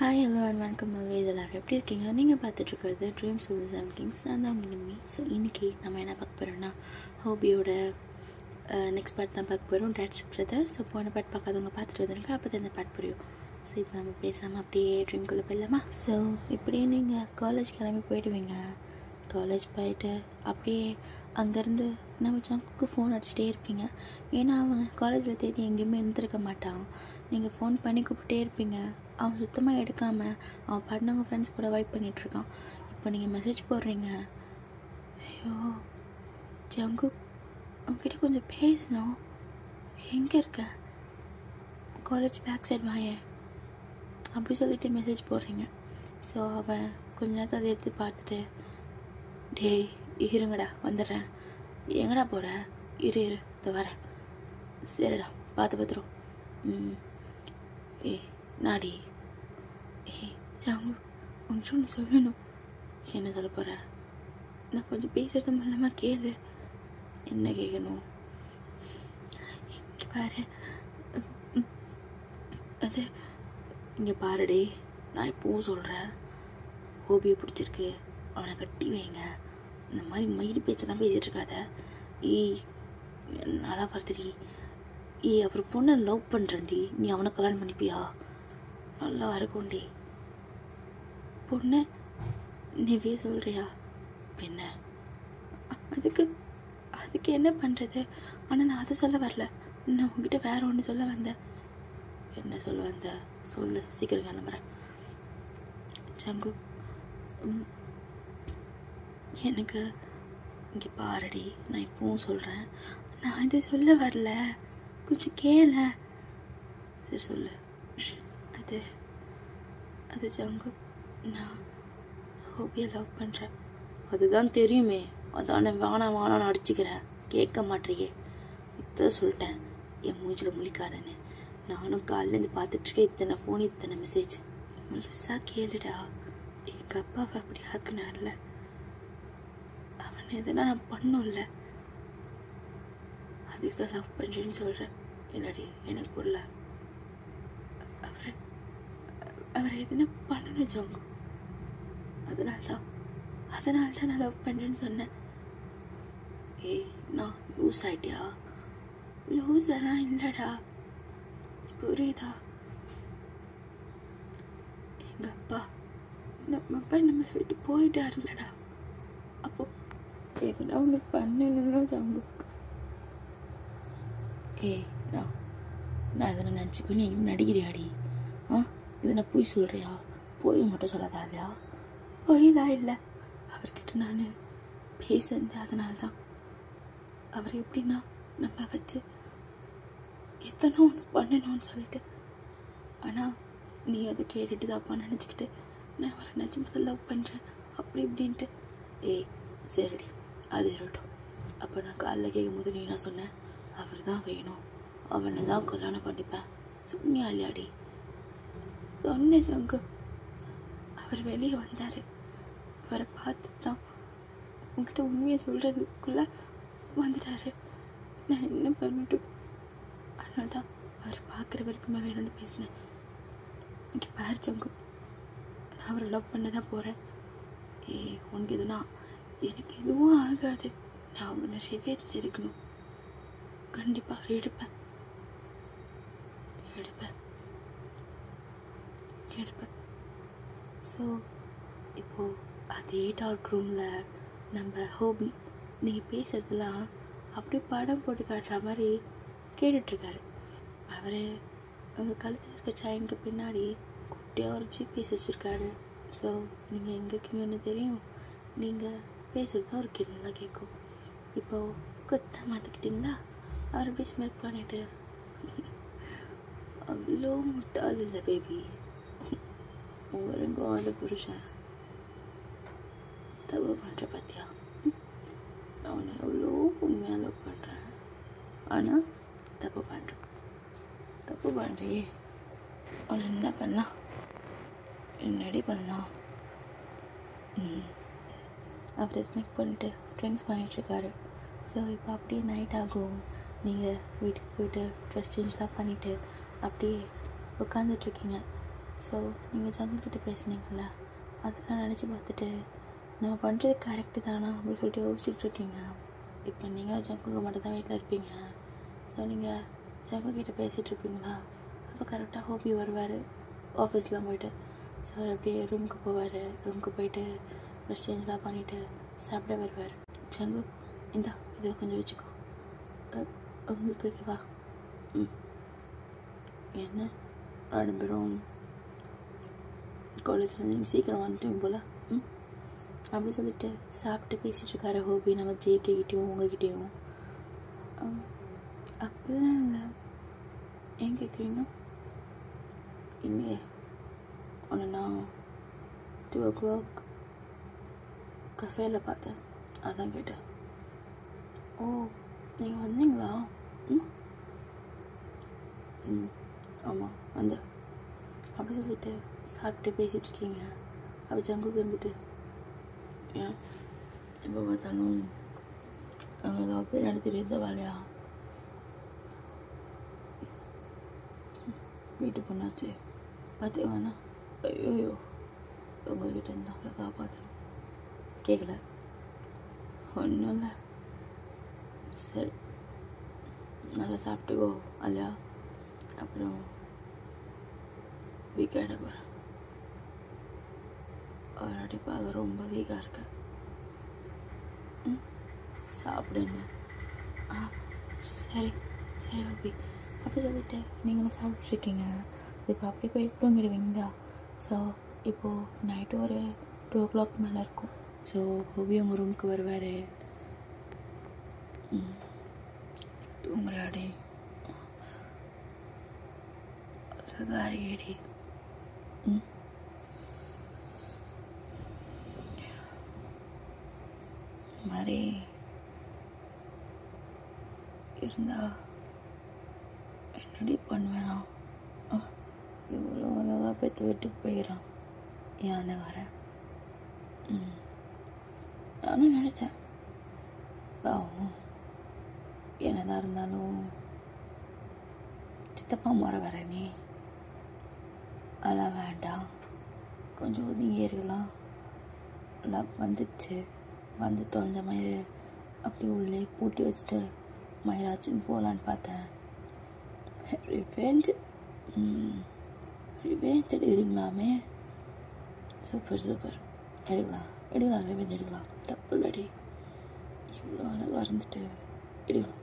Hi hello and வணக்கம் இது எல்லோரும் எப்படி இருக்கீங்க? நீங்கள் பார்த்துட்ருக்கிறது dreams of the seven kings. நான் தான் உங்கள் நிம்மி. ஸோ இன்றைக்கி நம்ம என்ன பார்க்க போகிறோம்னா ஹோபியோட நெக்ஸ்ட் பார்ட் தான் பார்க்க போகிறோம், டேட்ஸ் பிரதர். ஸோ போன பார்ட் பார்க்காதவங்க பார்த்துட்டு வந்துருங்க, அப்போ தான் இந்த பார்ட் புரியும். ஸோ இப்போ நம்ம பேசாமல் அப்படியே ட்ரீம்குள்ளே போயிடலாமா? ஸோ இப்படியே நீங்கள் காலேஜ் கிளம்பி போயிடுவீங்க. காலேஜ் போயிட்டு அப்படியே அங்கேருந்து நம்ம ஜங்குக்கு ஃபோன் அடிச்சுட்டே இருப்பீங்க. ஏன்னா அவன் காலேஜில் தேடி எங்கேயுமே இருந்திருக்க மாட்டான். நீங்கள் ஃபோன் பண்ணி கூப்பிட்டே இருப்பீங்க, அவன் சுத்தமாக எடுக்காமல் அவன் பாடினவங்க ஃப்ரெண்ட்ஸ் கூட வைப் பண்ணிகிட்ருக்கான். இப்போ நீங்கள் மெசேஜ் போடுறீங்க, ஐயோ ஜங்கு அவன்கிட்ட கொஞ்சம் பேசணும், எங்கே இருக்க, காலேஜ் பேக் சைட் வாயேன் அப்படி சொல்லிட்டு மெசேஜ் போடுறீங்க. ஸோ அவன் கொஞ்ச நேரத்தை அதை எடுத்து பார்த்துட்டு, டேய் இருங்கடா வந்துடுறேன், எங்கடா போகிற, இரு இதை வரேன், சரிடா பார்த்து பார்த்துரும், ஏய் நாடி, ஏய் ஜாங்கு உங்கள்கிட்ட ஒன்று சொல்லணும். என்ன சொல்ல போகிற? நான் கொஞ்சம் பேசுகிறது மூலமாக கேளு. என்ன கேட்கணும்? இங்கே பாரு, அது இங்கே பாருடே, நான் இப்போவும் சொல்கிறேன், ஹோபியை பிடிச்சிருக்கு, அவனை கட்டி வைங்க. இந்த மாதிரி மயிறு பேச்செல்லாம் பேசிகிட்டு இருக்காத. ஏய் நல்லா வருதுடி, ஏய் அவர் பொண்ணை லவ் பண்ணுறேன்டி, நீ அவனை கல்யாணம் பண்ணிப்பியா? நல்லா இருக்கும்டி. பொண்ணு நீவே சொல்கிறியா? என்ன அதுக்கு என்ன பண்ணுறது? ஆனால் நான் அதை சொல்ல வரல, நான் உங்ககிட்ட வேற ஒன்று சொல்ல வந்தேன். என்ன சொல்ல வந்த? சொல்லு சீக்கிரம் கிளம்புறேன். ஜங்கு எனக்கு இங்கே பாருடி, நான் இப்போவும் சொல்கிறேன், நான் இதை சொல்ல வரல, கொஞ்சம் கேள. சரி சொல்லு. அது ஜங்கு, நான் ஹோபியை லவ் பண்ணுறேன். அதுதான் தெரியுமே, அதான் வேணாம் அடிச்சுக்கிறேன், கேட்க மாட்டேறியே. இதை சொல்லிட்டேன், என் மூஞ்சில் முழிக்காதேன்னு. நானும் காலிலேருந்து பார்த்துட்ருக்கேன், இத்தனை ஃபோன் இத்தனை மெசேஜ். முழுசாக கேளுடா. எங்கள் அப்பாவை அப்படி ஆக்குனார்ல, அவனை எதனா நான் பண்ணும்ல, அதுக்கு தான் லவ் பண்ணுறேன்னு சொல்கிறேன். இல்லடி எனக்கு புரியல, அவரை எதுனா பண்ணணும் ஜங்கு, அதனால தான் நான் லவ் பண்ணுறேன்னு சொன்னேன். ஏய் நான் லூஸ் ஆகிட்டியா? லூஸ் எல்லாம் இல்லைடா, புரியுதா? எங்கள் அப்பா நம்மளை விட்டு போயிட்டாருலடா, அப்போ எதுனா ஒன்று பண்ணணும் ஜங்குக்கு. ஏய் நான் எதனா நினச்சிக்கோ, நீ நடிக்கிறியாடி? இதை நான் போய் சொல்கிறியா? போய் மட்டும் சொல்லாதா இல்லையா? போய்தான் இல்லை, அவர்கிட்ட நான் பேசுறது. அதனால தான் அவர் எப்படின்னா நம்ம வச்சு இத்தனை ஒன்று பண்ணணும்னு சொல்லிட்டு, ஆனால் நீ அதை கேட்டுட்டு தாப்பா நினச்சிக்கிட்டு நான் அவரை நினச்சி லவ் பண்ணுறேன் அப்படி இப்படின்ட்டு. ஏய் சரிடி அது இருக்கட்டும். அப்போ நான் காலைல கேட்கும் போது நீ என்ன சொன்னேன்? அவர் தான் வேணும், அவனை தான் கல்யாணம் பண்ணிப்பேன் சொன்னியா இல்லையாடி? சொன்னேன் ஜங்கு. அவர் வெளியே வந்தார், அவரை பார்த்து தான் உங்ககிட்ட உண்மையை சொல்கிறதுக்குள்ளே வந்துட்டார். நான் என்ன பண்ணட்டும்? அதனால தான் அவர் பார்க்குற வரைக்குமே வேணும்னு பேசினேன். இங்கே பாரு ஜங்கு, நான் அவரை லவ் பண்ண தான் போகிறேன். உனக்கு எதுனா எனக்கு எதுவும் ஆகாது, நான் அவனை ரிவெஞ்ச் எடுக்கணும். கண்டிப்பாக எடுப்பேன். ஸோ இப்போது அதே டார்க் ரூமில் நம்ம ஹோபி நீங்கள் பேசுகிறதுலாம் அப்படியே படம் போட்டு காட்டுற மாதிரி கேட்டுட்ருக்காரு. அவர் உங்கள் கழுத்தில் இருக்க செயினுக்கு பின்னாடி குட்டியாக ஒரு ஜிபிஎஸ் வச்சுருக்காரு. ஸோ நீங்கள் எங்கே இருக்கீங்கன்னு தெரியும், நீங்கள் பேசுகிறதும் அவருக்கு நல்லா கேட்கும். இப்போது கொத்த மாற்றிக்கிட்டிங்களா? அவர் எப்படி ஸ்மெல் பண்ணிட்டு, அவ்வளோ முட்டாள் இல்லை பேபி, உங்களுக்கும் அந்த புருஷன் தப்பு பண்ணுற பார்த்தியா? அவனை எவ்வளோ உண்மையாக லவ் பண்ணுறேன், ஆனால் தப்பு பண்ணுறியே. அவனை என்ன பண்ணலாம், என்னடி பண்ணலாம்? அவர் ஸ்மெக் பண்ணிட்டு ட்ரிங்க்ஸ் பண்ணிகிட்ருக்காரு. ஸோ இப்போ அப்படியே நைட் ஆகும், நீங்கள் வீட்டுக்கு போய்ட்டு ட்ரெஸ் சேஞ்ச்லாம் பண்ணிவிட்டு அப்படியே உட்காந்துட்ருக்கீங்க. ஸோ நீங்கள் ஜங்குக்கிட்ட பேசுனீங்கள, அதெல்லாம் நினச்சி பார்த்துட்டு நம்ம பண்ணுறது கரெக்டு தானா அப்படின்னு சொல்லிட்டு யோசிச்சுட்ருக்கீங்க. இப்போ நீங்கள் ஜங்குக்கு மட்டும் தான் வீட்டில் இருப்பீங்க. ஸோ நீங்கள் ஜங்குக்கிட்ட பேசிகிட்ருப்பீங்களா? அப்போ கரெக்டாக ஹோபி வருவார் ஆஃபீஸ்லாம் போயிட்டு. ஸோ அவர் அப்படியே ரூமுக்கு போவார். ரூமுக்கு போயிட்டு ட்ரெஸ் சேஞ்செலாம் பண்ணிவிட்டு சாப்பிட வருவார். ஜங்கு, இந்தா இதை கொஞ்சம் வச்சுக்கோ, உங்களுக்கு இதுவா? என்ன 2 பேரும் காலேஜ்லேருந்து நீங்கள் சீக்கிரம் வந்துட்டீங்க போல் அப்படி சொல்லிட்டு சாப்பிட்டு பேசிகிட்ருக்காரு ஹோபி நம்ம ஜேகேக்கிட்டேயும் உங்ககிட்டேயும். அப்படிலாம் இல்லை. ஏன் கேட்குறீங்க? இல்லையே, ஒன்று நான் 2 o'clock கஃபேல பார்த்தேன், அதான் கேட்டேன். ஓ, நீங்கள் வந்தீங்களா? ஆமாம் வந்தேன். அப்படி சொல்லிட்டு சாப்பிட்டு பேசிகிட்ருக்கீங்க. அப்போ ஜங்குக்கு இருந்துட்டு, ஏன் எப்போ பார்த்தாலும் அவங்களுக்கு அவள் பேர் எடுத்து எந்த வேலையா? வீட்டு பொண்ணாச்சு பார்த்தே வேணா. ஐயோயோ, உங்கள்கிட்ட இருந்து அவளை காப்பாற்றணும். கேட்கல, ஒன்றும் இல்லை. சரி, நல்லா சாப்பிட்டுக்கோ அல்லையா? அப்புறம் வீக்காக போகிறேன். ஆல்ரெடி பார்க்க ரொம்ப வீக்காக இருக்கேன். சாப்பிடுங்க. சரி சரி ஹோபி. அப்படி சொல்லிட்டு நீங்களும் சாப்பிட்ருக்கீங்க. இப்போ அப்படி போய் தூங்கிடுவீங்களா? ஸோ இப்போது நைட்டு ஒரு 2 o'clock மேலே இருக்கும். ஸோ ஹோபி உங்கள் ரூமுக்கு வருவார். தூங்குறாடி அழகாரியடி. மாதிரி இருந்தா என்னடி பண்ணுவேனா? இவ்வளோ அழகாக பெற்று விட்டு போயிடறான் யானைக்காரன். நானும் நினச்சேன், பாவம் என்னதான் இருந்தாலும் சித்தப்பா முறை வர, நீ அதெல்லாம் வேண்டாம், கொஞ்சம் ஒதுங்கி இருக்கலாம். லவ் வந்துச்சு, வந்து தொலைஞ்ச மயிறு அப்படி உள்ளே பூட்டி வச்சுட்டு மயிராச்சுன்னு போகலான்னு பார்த்தேன். ரிவெஞ்ச் எடுக்கலாமே. சூப்பர் சூப்பர், எடுக்கலாம் ரிவெஞ்ச் எடுக்கலாம், தப்பு இல்லடி. இவ்வளோ அழகாக இருந்துட்டு எடுக்கலாம்.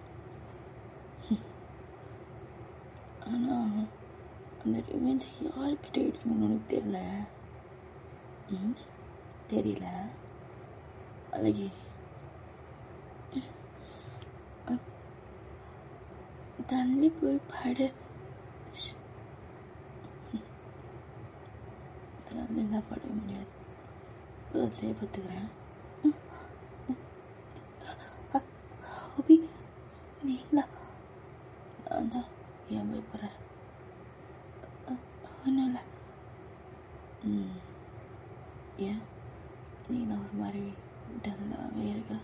ஆனால் அந்த ரிவெஞ்ச் யாருக்கிட்ட எடுக்கணும்னு உனக்கு தெரியல அழகி. தள்ளி போய் படு. தள்ளிலாம் பட முடியாது, பக்கத்துலேயே பார்த்துக்கிறேன். ஹோபி, நீங்களா? நான் தான் ஏன் பயப்படுறேன்? ஒன்றும் இல்லை. ஏன் நீ ஒரு மாதிரி டல்லாகவே இருக்க?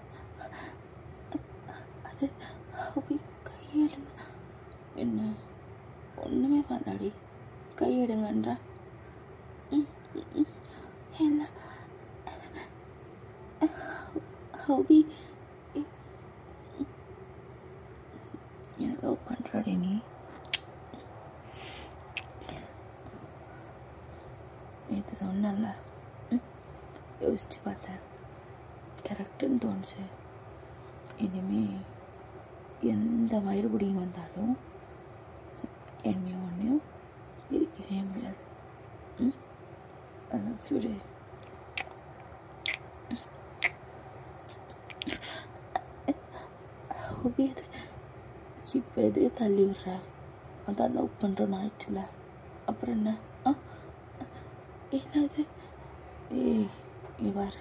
அது ஹோபி, கையெடுங்க. என்ன ஒன்றுமே பண்ணாடி, கையெடுங்கன்ற. என்ன ஹோபி, எனக்கு லவ் பண்ணுறாடி நீ? நேற்று சொன்னல, யோசிச்சு பார்த்தேன், கரெக்டுன்னு தோணுச்சு. இனிமே எந்த மயிறுபடியும் வந்தாலும் என்னையும் ஒன்றையும் பிரிக்கவே முடியாது. I love you. ஹோபி, அது இப்போ எதுக்கு தள்ளி விடுற? அதான் லவ் பண்ணுறோன்னு ஆயிடுச்சுல, அப்புறம் என்ன? என்னது? ஏய் பாரு,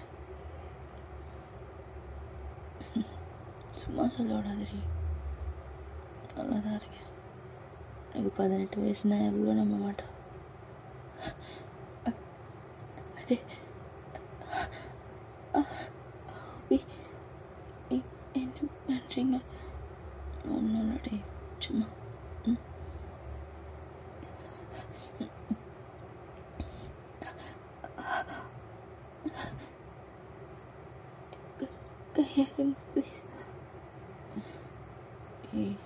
சும்மா சொல்ல விடாதடி, நல்லாதான் இருக்கேன். எனக்கு 18 வயசுனா எவ்வளோ நம்ப மாட்டோம். அது ஹோபி, என்ன பண்ணுறீங்க? ஒன்றும் இல்லடி, சும்மா. கையாடுங்க ப்ளீஸ். ஏய்,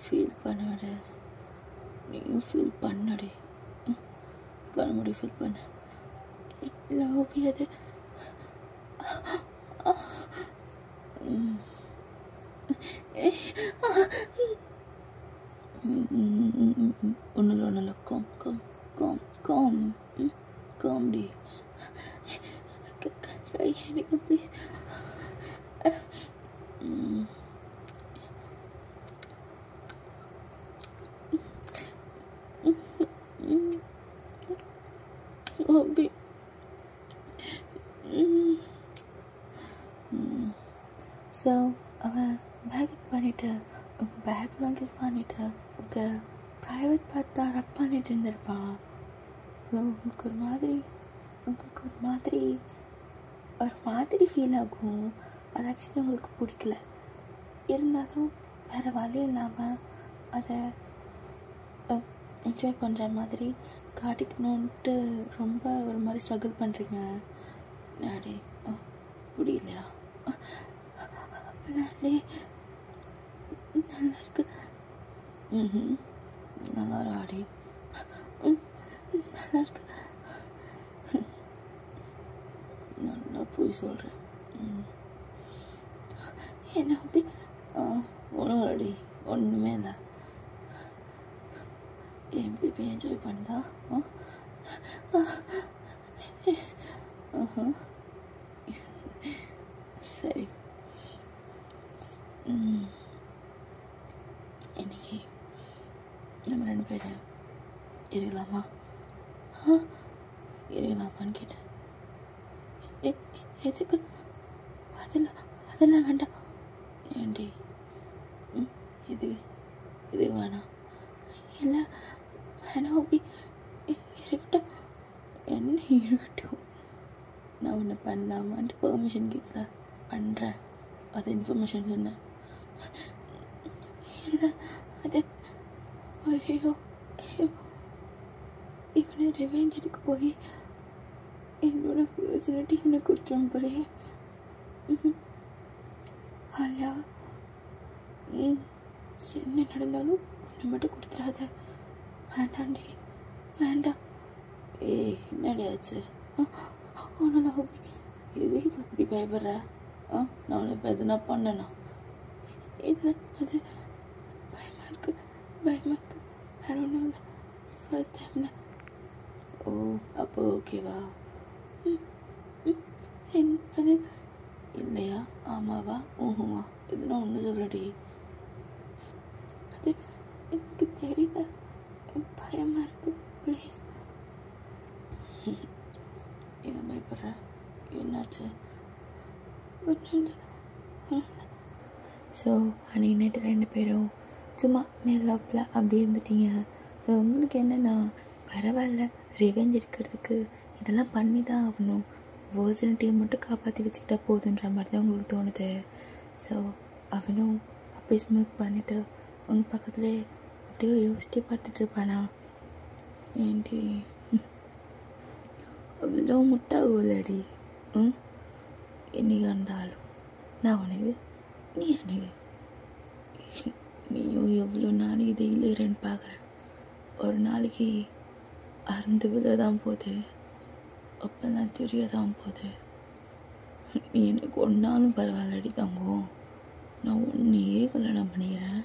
ஃபீல் பண்ணாட, நீயும் ஃபீல் பண்ணடே. கண்மூடி ஃபீல் பண்ண. இல்லை ஹோபி, அது ஒன்றும் கம் கம் கம் கம் காம்டி. கையாடுங்க ப்ளீஸ். ஹோபி, ஸோ அவன் பேக் பண்ணிட்டு, பேக்லாம் கிஸ் பண்ணிட்டு, ப்ரைவேட் பார்ட் தான் ரப் பண்ணிட்டு இருந்திருப்பான். ஸோ உங்களுக்கு ஒரு மாதிரி ஃபீல் ஆகும். அது ஆக்சுவலி உங்களுக்கு பிடிக்கல. இருந்தாலும் வேறு வழி இல்லாமல் அதை என்ஜாய் பண்ணுற மாதிரி காட்டிக்கணுன்ட்டு ரொம்ப ஒரு மாதிரி ஸ்ட்ரகிள் பண்ணுறீங்க. நாடே புரியலையா? அப்போனாலே நல்லா இருக்கு. நல்லா ஆடி நல்லா இருக்கு. நல்லா போய் சொல்கிறேன். என்ன அப்படி ஒன்றும் அடி ஒன்றுமே இல்லை. என் பேபி என்ஜாய் பண்ணா சரி. இன்னைக்கு நம்ம 2 பேரும் இருக்கலாமா? இருக்கலாமான்னு கேட்டேன். எதுக்கு? அதெல்லாம் வேண்டாம். ஏண்டி இது வேணாம்? இல்லை வேணாம் ஹோபி, இருக்கட்டும். என்ன இருக்கட்டும்? நான் ஒன்று பண்ணலாமான்ட்டு பெர்மிஷன் கேட்கல, பண்ணுறேன். அது இன்ஃபர்மேஷன் சொன்னேன். இல்லை அது ஐயோ இவனை ரிவெஞ்ச் எடுக்க போய் என்னோட விர்ஜினிட்டி இவனை கொடுத்துருவான் போலயே. ஆலியா, என்ன நடந்தாலும் உன்னை மட்டும் கொடுத்துடாத. வேண்டாண்டி, வேண்டாம். ஏய், என்னடி ஆச்சு? ஒன்றும் ஹோபி, எதுக்கு இப்படி பயப்படுற? நான் உன்னை இப்போ எதுனா பண்ணனா? இல்லை, அது பயமாக இருக்கு. வேற ஒன்றும் இல்லை. ஃபர்ஸ்ட் டைம் தான். ஓ, அப்போ ஓகேவா? அது இல்லையா? ஆமாவா? ஊஹுவா? எதுனா ஒன்று சொல்றடி. அது எனக்கு தெரியல, பயமாக இருக்கு. ப்ளீஸ். ஏன் பயப்படுற? என்னாச்சு? ஸோ அன்றைக்கி நைட்டு 2 பேரும் சும்மா மேலாப்பில் அப்படி இருந்துட்டீங்க. ஸோ உங்களுக்கு என்னென்னா, பரவாயில்ல, ரிவெஞ்ச் எடுக்கிறதுக்கு இதெல்லாம் பண்ணி தான் ஆகணும், வர்ஜினிட்டியை மட்டும் காப்பாற்றி வச்சுக்கிட்டா போதுன்ற மாதிரி தான் உங்களுக்கு தோணுது. ஸோ அவனும் அப்படியே ஸ்மோக் பண்ணிவிட்டு உங்கள் பக்கத்துலேயே அப்படியே யோசிச்சுட்டே பார்த்துட்டு இருப்பானா? ஏன்டி அவ்வளோ முட்டாகும்லடி? என்னைக்கு இருந்தாலும் நான் உனக்கு, நீ அன்னைக்கு. நீயும் எவ்வளோ நாளைக்கு டெய்லி இருன்னு பார்க்குறேன். ஒரு நாளைக்கு அறுந்து விழ தான் போகுது, அப்போல்லாம் தெரிய தான் போகுது. நீ எனக்கு ஒன்றாலும் பரவாயில்லடி தங்கும், நான் ஒன்றையே கல்யாணம் பண்ணிக்கிறேன்.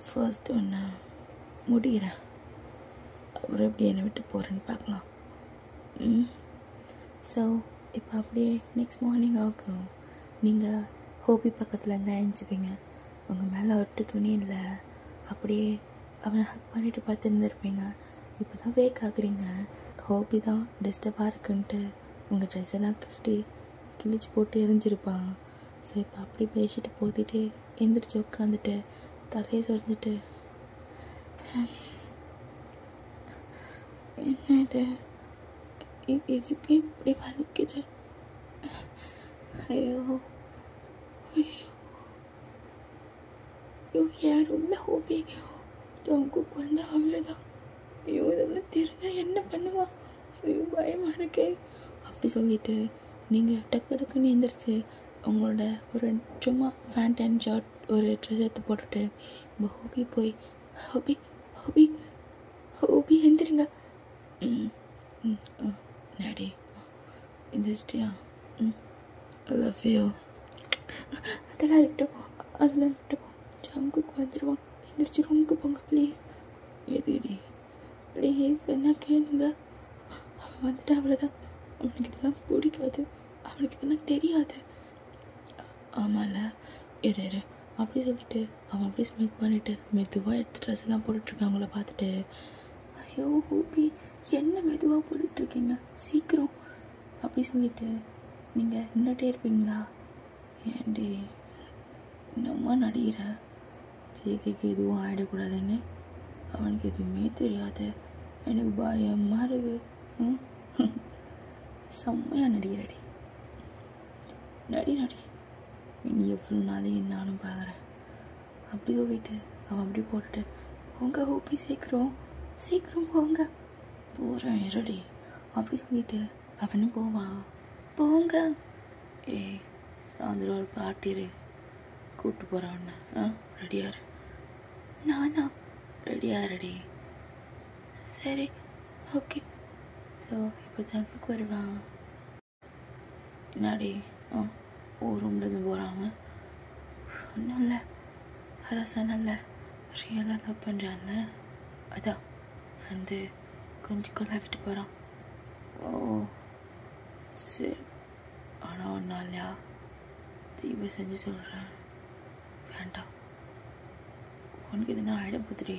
ஃபர்ஸ்ட் ஒன்று முடிகிறேன், அப்புறம் எப்படி என்னை விட்டு போகிறேன்னு பார்க்கலாம். ஸோ இப்போ அப்படியே நெக்ஸ்ட் மார்னிங் ஆகும். நீங்கள் ஹோபி பக்கத்தில் இருந்தால் எழுந்துப்பீங்க. உங்கள் மேலே ஒட்டு துணி இல்லை, அப்படியே அவனை ஹக் பண்ணிட்டு பார்த்துருந்துருப்பீங்க. இப்போ தான் வேக் ஆகுறீங்க. ஹோபி தான் டிஸ்டர்பாக இருக்குன்ட்டு உங்கள் ட்ரெஸ் எல்லாம் கிழிச்சு போட்டு எரிஞ்சிருப்பான். ஸோ இப்போ அப்படி பேசிட்டு போத்திட்டு எந்திரிச்சு உட்காந்துட்டு தலையை சொரிஞ்சிட்டு, என்ன இது, இதுக்கு இப்படி வலிக்குது, ஐயோ ஐயோ ஐயோ, யாரும் இல்லை ஹோபி, உங்க வந்து அவ்வளோதான், ஐயோ ஓகே அப்படி சொல்லிட்டு நீங்கள் டக்குன்னு எழுந்திரிச்சு உங்களோட ஒரு சும்மா ஃபேண்ட் அண்ட் ஷர்ட் ஒரு ட்ரெஸ் எடுத்து போட்டுட்டு நம்ம ஹோபி போய் ஹோபி ஹோபி ஹோபி எழுந்திருங்க. டாடி எந்திரிச்சிட்டியா? I love you. அதெல்லாம் இருக்கட்டும் ஜங்குக்கு வந்துடுவான். எந்திரிச்சு ரூமுக்கு போங்க ப்ளீஸ். எதுடி ப்ளீஸ் என்ன கேளுங்க. அவன் வந்துட்டு அவ்வளோதான். அவனுக்கு இதெல்லாம் பிடிக்காது, அவனுக்கு இதெல்லாம் தெரியாது. ஆமாம்ல எது அப்படி சொல்லிட்டு அவன் அப்படியே ஸ்மெக் பண்ணிவிட்டு மெதுவாக எடுத்து ட்ரெஸ் எல்லாம் போட்டுட்ருக்காங்கள பார்த்துட்டு ஐயோ ஹோபி என்ன மெதுவாக போட்டுட்ருக்கீங்க சீக்கிரம் அப்படி சொல்லிட்டு நீங்கள் நின்றுட்டே இருப்பீங்களா? ஏன்டி நம்ம நடிகிற ஜேகேக்கு எதுவும் ஆகிடக்கூடாதுன்னு அவனுக்கு எதுவுமே தெரியாது. எனக்கு பயமாக இருக்கு. செம்மையாக நடிகிறடி நடி நீ எவ்வளோ நாளைக்கு நானும் பார்க்குறேன் அப்படி சொல்லிட்டு அவன் அப்படி போட்டுட்டு போங்க ஹோபி சீக்கிரம் போகிறேன் இரடி அப்படி சொல்லிட்டு அவனும் போவான். போங்க சாயந்தரம் ஒரு பார்ட்டி கூப்பிட்டு போகிறான். ரெடியாரு? நானா ரெடி சரி ஓகே. ஸோ இப்போ ஜங்குக்கு வருவான். என்னாடி ரூம்லேருந்து போகிறாங்க. ஒன்றும் இல்லை, அதான் சொன்னல ரியலாக லவ் பண்ணுறான்ல, அதான் வந்து கொஞ்சம் கொல்ல விட்டு போகிறான். ஓ சரி, ஆனால் ஒன்றும் இல்லையா தீப செஞ்சு சொல்கிறேன். வேண்டாம், உனக்கு இது நான் ஆகிட போதுடி.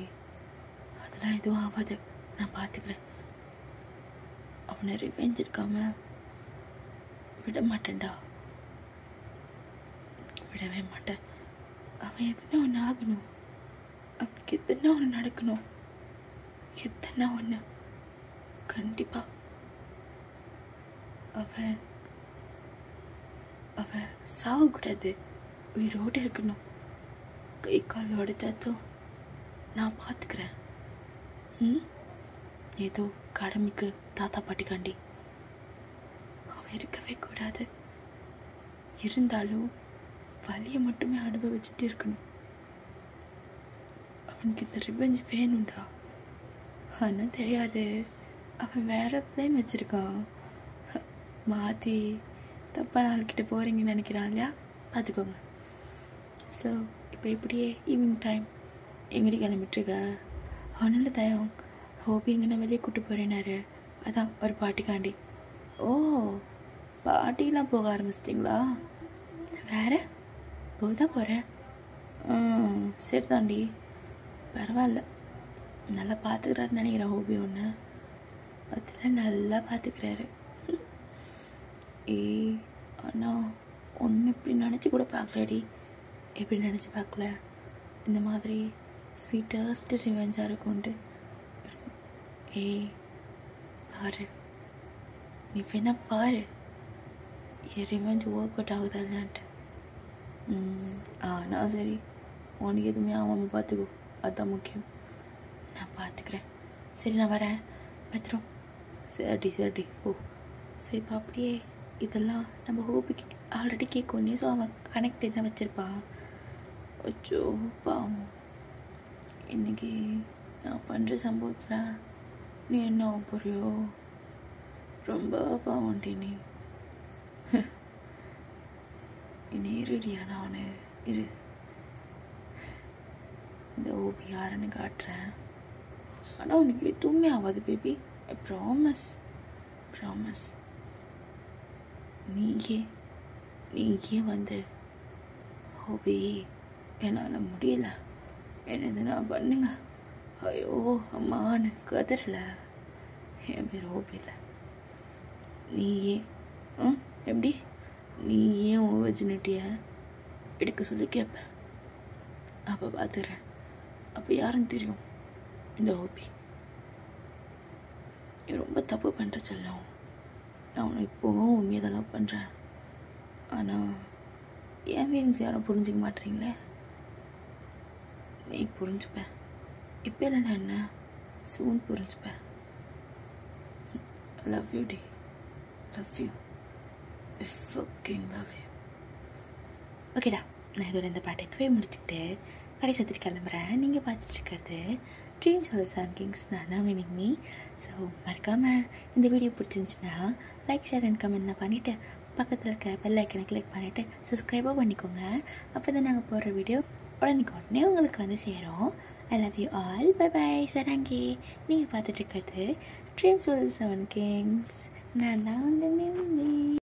அதெல்லாம் எதுவும் ஆகாது, நான் பார்த்துக்கிறேன். அவனை ரிவெஞ்ச் இருக்காம விட மாட்டேன்டா, விடவே மாட்டேன். அவன் எதுனா ஒன்று ஆகணும், அவனுக்கு எதுனா ஒன்று நடக்கணும், எதுனா ஒன்று கண்டிப்பாக. அவன் சாகக்கூடாது, உயிரோடு இருக்கணும். கை கால் உடைச்சாச்சும் நான் பார்த்துக்கிறேன். ஏதோ கடமைக்கு தாத்தா பாட்டிக்காண்டி அவன் இருக்கவே கூடாது. இருந்தாலும் வலியை மட்டுமே அனுபவிச்சுட்டு இருக்கணும். அவனுக்கு இந்த ரிவெஞ்ச் வேணும்டா. ஆனால் தெரியாது, அவன் வேற பிளான் வச்சுருக்கான். மாற்றி தப்பாக நாள்கிட்ட போகிறீங்கன்னு நினைக்கிறான் இல்லையா, பார்த்துக்கோங்க. ஸோ இப்போ இப்படியே ஈவினிங் டைம் எங்கடி கிளம்பிட்டுருக்க? அவனோட தயம் ஹோபி எங்கன்னா வெளியே கூப்பிட்டு போகிறேனாரு, அதான் ஒரு பாட்டிக்காண்டி. ஓ பாட்டிலாம் போக ஆரம்பிச்சிட்டிங்களா? வேறு போதான் போகிறேன். சரி தாண்டி, பரவாயில்ல, நல்லா பார்த்துக்கிறாருன்னு நினைக்கிறேன் ஹோபி. ஒன்று அதில் நல்லா பார்த்துக்கிறாரு. ஆனால் ஒன்று இப்படி நினச்சி கூட பார்க்கலடி. எப்படி நினச்சி பார்க்கல, இந்த மாதிரி ஸ்வீட்டஸ்ட் ரிவெஞ்சாக இருக்கும்ட்டு. பாரு, நீ வேணா பாரு என் ரிவெஞ்ச் ஒர்க் அவுட் ஆகுதா இல்லைன்ட்டு. ஆனால் சரி, உனக்கு எதுவுமே ஆகாமல் பார்த்துக்கோ, அதுதான் முக்கியம். நான் பார்த்துக்கிறேன். சரி நான் வரேன், பத்திரம். சரி போ. சரி இப்போ அப்படியே இதெல்லாம் நம்ம ஹோபிக்கு ஆல்ரெடி கேட்கணும். ஸோ அவன் கனெக்ட் தான் வச்சுருப்பான். அச்சோ பாவம், இன்றைக்கி நான் பண்ணுற சம்பவத்தில் நீ என்ன புரியோ? ரொம்ப பாவண்டி நீ. என்னை இருடியா, நான் இரு, இந்த ஓபி யாருன்னு காட்டுறேன். ஆனால் உனக்கு எதுவுமே ஆகாது பேபி, ப்ராமிஸ். நீயே வந்து ஹோபி என்னால் முடியல, என்னது நான் பண்ணுங்க, ஐயோ அம்மான்னு கதறல. என் பேர் ஹோபி இல்லை. நீயே எப்படி நீயே உன் வெர்ஜினிட்டியை எடுக்க சொல்லி கேட்ப, அப்போ பார்த்துக்கிறேன். அப்போ யாருன்னு தெரியும் இந்த ஹோபி. ரொம்ப தப்பு பண்ணுற செல்லம். நான் உன்னை இப்போவும் உண்மையை தான் லவ் பண்ணுறேன். ஆனால் என் ஃபீலிங்ஸ் யாரும் புரிஞ்சிக்க மாட்டேறீங்களே. நீ புரிஞ்சுப்ப, இப்போ இல்லைன்னா என்ன, சூன் புரிஞ்சுப்ப. லவ் யூ டி. Love you, I fucking love you. ஓகேடா, நான் இதோட இந்த பாட்டை போய் முடிச்சுக்கிட்டு கடை சத்துட்டு கிளம்புறேன். நீங்கள் பார்த்துட்டு இருக்கிறது dreams of the seven kings. நான் தான் வினிங் மீ. ஸோ மறக்காமல் இந்த வீடியோ பிடிச்சிருந்துச்சின்னா லைக், ஷேர் அண்ட் கமெண்ட் பண்ணிவிட்டு பக்கத்தில் இருக்க பெல் ஐக்கனை கிளிக் பண்ணிவிட்டு சப்ஸ்கிரைபாக பண்ணிக்கோங்க. அப்போ தான் நாங்கள் போடுற வீடியோ உடனே உங்களுக்கு வந்து சேரும். I love you all. Bye bye சரங்கி. நீங்கள் பார்த்துட்டு இருக்கிறது dreams of the seven kings. நான் தான் உங்கள்